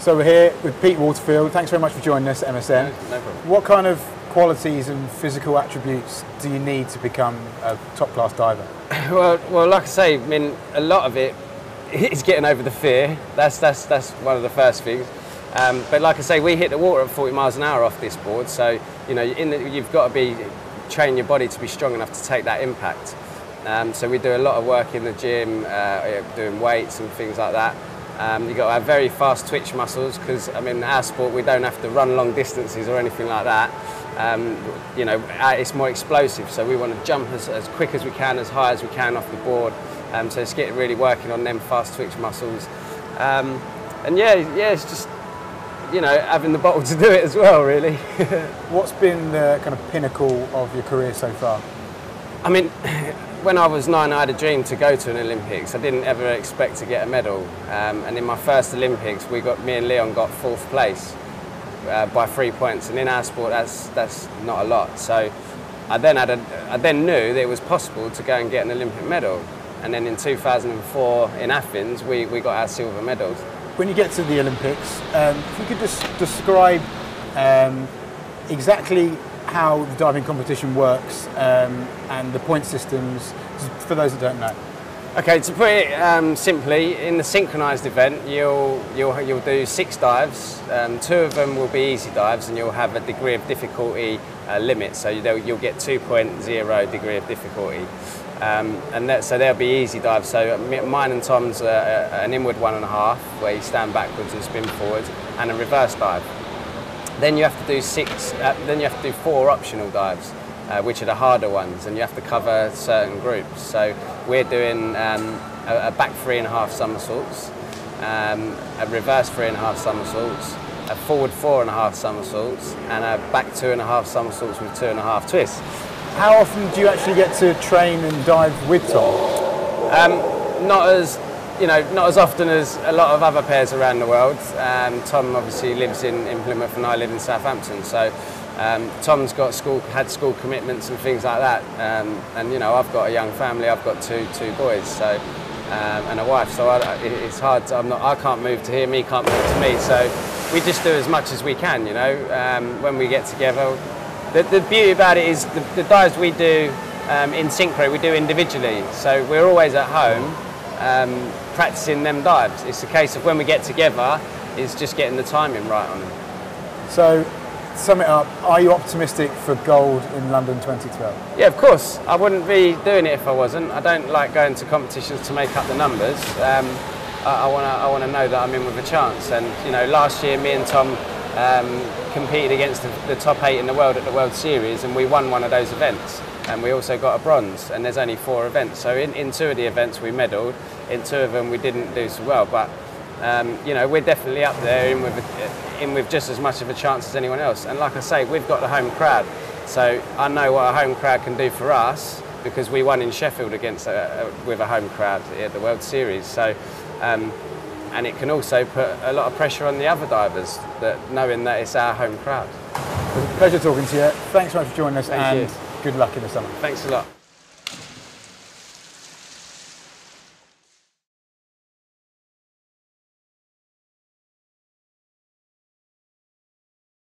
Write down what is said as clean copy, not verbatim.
So we're here with Pete Waterfield. Thanks very much for joining us at MSN. No problem. What kind of qualities and physical attributes do you need to become a top-class diver? Well, like I say, I mean, a lot of it is getting over the fear. That's one of the first things. But like I say, we hit the water at 40 miles an hour off this board, so you know you've got to train your body to be strong enough to take that impact. So we do a lot of work in the gym, doing weights and things like that. You've got to have very fast twitch muscles because, I mean, in our sport we don't have to run long distances or anything like that. You know, it's more explosive, so we want to jump as quick as we can, as high as we can off the board. So it's getting really working on them fast twitch muscles. And yeah, it's just, you know, having the bottle to do it as well, really. What's been the kind of pinnacle of your career so far? I mean, when I was 9, I had a dream to go to an Olympics. I didn't ever expect to get a medal. And in my first Olympics, me and Leon got 4th place by 3 points. And in our sport, that's not a lot. So I then knew that it was possible to go and get an Olympic medal. And then in 2004 in Athens, we got our silver medals. When you get to the Olympics, if you could just describe exactly how the diving competition works and the point systems for those that don't know. Okay, to put it simply, in the synchronised event, you'll do 6 dives. 2 of them will be easy dives, and you'll have a degree of difficulty limit. So you'll get 2.0 degree of difficulty. So they'll be easy dives. So mine and Tom's an inward 1.5, where you stand backwards and spin forwards, and a reverse dive. Then you have to do 4 optional dives, which are the harder ones, and you have to cover certain groups. So we're doing a back 3.5 somersaults, a reverse 3.5 somersaults, a forward 4.5 somersaults, and a back 2.5 somersaults with 2.5 twists. How often do you actually get to train and dive with Tom? Not as often as a lot of other pairs around the world. Tom obviously lives in Plymouth and I live in Southampton, so Tom's had school commitments and things like that. And you know, I've got a young family. I've got two boys, so and a wife. So it's hard. I can't move to him. He can't move to me. So we just do as much as we can. You know, when we get together. The beauty about it is the dives we do in synchro, we do individually. So we're always at home practicing them dives. It's a case of when we get together, is just getting the timing right on them. So, to sum it up, are you optimistic for gold in London 2012? Yeah, of course. I wouldn't be doing it if I wasn't. I don't like going to competitions to make up the numbers. I want to know that I'm in with a chance. And you know, last year me and Tom competed against the top 8 in the world at the World Series, and we won one of those events, and we also got a bronze, and there's only 4 events. So in 2 of the events we medalled, in 2 of them we didn't do so well, but you know, we're definitely up there in with just as much of a chance as anyone else. And like I say, we've got the home crowd, so I know what a home crowd can do for us, because we won in Sheffield with a home crowd at the World Series. So and it can also put a lot of pressure on the other divers, knowing that it's our home crowd. It was a pleasure talking to you. Thanks so much for joining us. Thank you. Good luck in the summer. Thanks a lot.